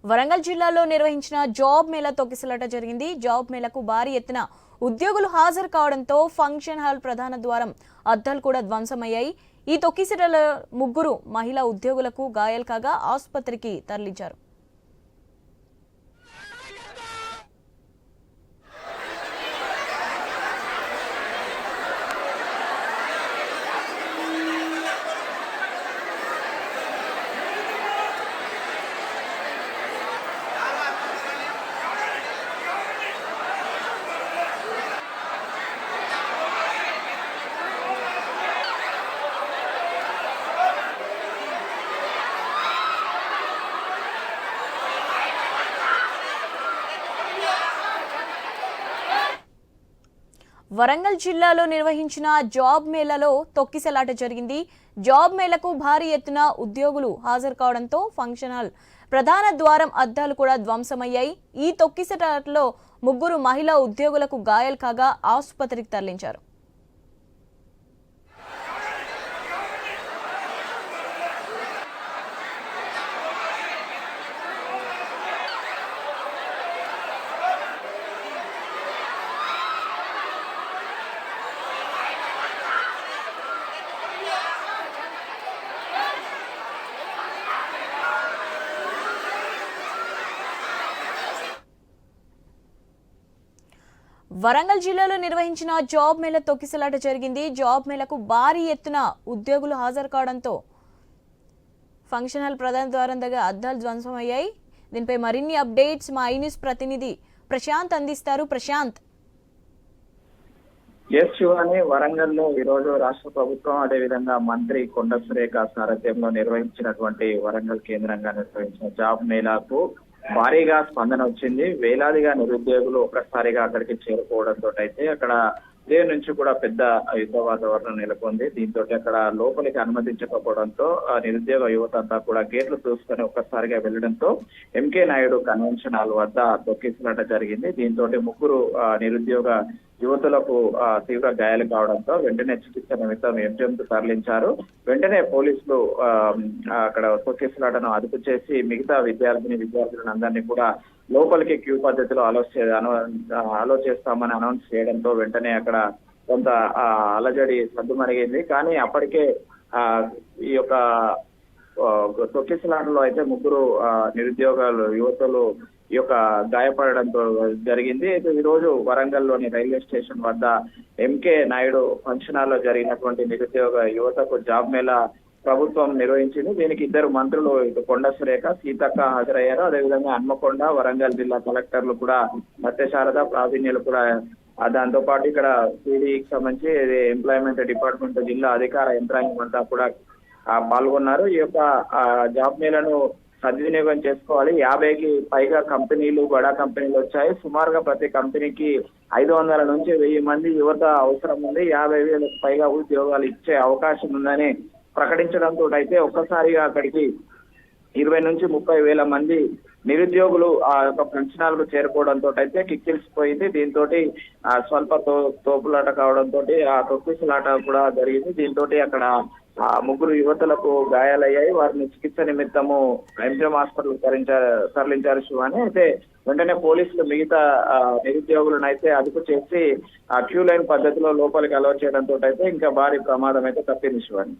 వరంగల్ జిల్లాలో నిర్వహించిన జాబ్ మేళా తొక్కిసలాట జరిగింది. జాబ్ మేళాకు భారీ ఎత్తున ఉద్యోగులు హాజరు కావడంతో ఫంక్షన్ హాల్ ప్రధాన ద్వారం అద్దాలు కూడా ధ్వంసమయ్యాయి. ఈ తొక్కిసలాటలో 3 మహిళా ఉద్యోగులకు గాయాలు కాగా ఆసుపత్రికి తరలించారు. వరంగల్ జిల్లాలో నిర్వహించిన జాబ్ మేళాలో తొక్కిసలాట జరిగింది. జాబ్ మేళాకు భారీ ఎత్తున ఉద్యోగులు హాజరు కావడంతో ఫంక్షన్ హాల్ ప్రధాన ద్వారం అద్దాలు కూడా ధ్వంసమయ్యాయి. ఈ తొక్కిసలాటలో 3 మహిళా ఉద్యోగులకు గాయాలు కాగా ఆసుపత్రికి తరలించారు. వరంగల్ జిల్లాలో నిర్వహించిన జాబ్ మేళా తొక్కిసలాట జరిగింది. జాబ్ మేళాకు భారీ ఎత్తున ఉద్యోగులు హాజరు కావడంతో ఫంక్షన్ హాల్ ప్రధాన ద్వారం దగ్గర అద్దాలు ధ్వంసమయ్యాయి. దీనిపై మరిన్ని అప్డేట్స్ మా ఐన్యూస్ ప్రతినిధి ప్రశాంత్ అందిస్తారు. ప్రశాంత్. శివాని, వరంగల్లో ఈ రోజు రాష్ట్ర ప్రభుత్వం అదేవిధంగా మంత్రి కొండ సురేఖ సారథ్యంలో నిర్వహించినటువంటి వరంగల్ కేంద్రంగా నిర్వహించిన జాబ్ మేళాకు భారీగా స్పందన వచ్చింది. వేలాదిగా నిరుద్యోగులు ఒక్కసారిగా అక్కడికి చేరుకోవడంతో అయితే అక్కడ ఉదయం నుంచి కూడా పెద్ద యుద్ధ వాతావరణం నెలకొంది. దీంతో అక్కడ లోపలికి అనుమతించకపోవడంతో నిరుద్యోగ యువత అంతా కూడా గేట్లు చూసుకొని ఒక్కసారిగా వెళ్లడంతో ఎంకే నాయుడు కన్వెన్షన్ హాల్ వద్ద తొక్కిసలాట జరిగింది. దీంతో 3 నిరుద్యోగ యువతులకు తీవ్ర గాయాలు కావడంతో వెంటనే చికిత్స నిమిత్తం ఎంజిఎంకు తరలించారు. వెంటనే పోలీసులు అక్కడ తొక్కిసలాటను అదుపు చేసి మిగతా విద్యార్థులను అందరినీ కూడా లోపలికి క్యూ పద్ధతిలో అలో చేస్తామని అనౌన్స్ చేయడంతో వెంటనే అక్కడ కొంత అలజడి సద్దుమణిగింది. కానీ అప్పటికే ఈ యొక్క తొక్కిసలాటలో అయితే 3 నిరుద్యోగాలు యువతులు ఈ యొక్క గాయపడడంతో జరిగింది. అయితే ఈ రోజు వరంగల్లోని రైల్వే స్టేషన్ వద్ద ఎంకే నాయుడు ఫంక్షన్ హాల్లో జరిగినటువంటి నిరుద్యోగ యువతకు జాబ్ మేళా ప్రభుత్వం నిర్వహించింది. దీనికి 2 మంత్రులు కొండ సురేఖ, సీతక్క హాజరయ్యారు. అదేవిధంగా హన్మకొండ, వరంగల్ జిల్లా కలెక్టర్లు కూడా సత్యశారద, ప్రావీణ్యులు కూడా దాంతో పాటు ఇక్కడ సిడికి సంబంధించి ఎంప్లాయ్మెంట్ డిపార్ట్మెంట్ జిల్లా అధికార యంత్రాంగం అంతా కూడా పాల్గొన్నారు. ఈ యొక్క జాబ్ మేళను సద్వినియోగం చేసుకోవాలి. 50కి పైగా కంపెనీలు, బడా కంపెనీలు వచ్చాయి. సుమారుగా ప్రతి కంపెనీకి 500 నుంచి 1000 మంది యువత అవసరం ఉంది. 50,000కు పైగా ఉద్యోగాలు ఇచ్చే అవకాశం ఉందని ప్రకటించడంతో అయితే ఒక్కసారిగా అక్కడికి 20 నుంచి 30,000 మంది నిరుద్యోగులు ఆ యొక్క ఫంక్షన్ హాల్కు చేరుకోవడంతో అయితే కిక్కిల్సిపోయింది. దీంతో స్వల్ప తోపులాట కావడంతో ఆ తొక్కిసలాట కూడా జరిగింది. దీంతో అక్కడ 3 యువతులకు గాయాలయ్యాయి. వారిని చికిత్స నిమిత్తము ఎంజిఎం హాస్పిటల్ తరలించారు శివాని. అయితే వెంటనే పోలీసులు మిగతా నిరుద్యోగులను అయితే అదుపు చేసి క్యూ లైన్ పద్ధతిలో లోపలికి అలౌ చేయడంతో అయితే ఇంకా భారీ ప్రమాదం అయితే తప్పింది శివాని.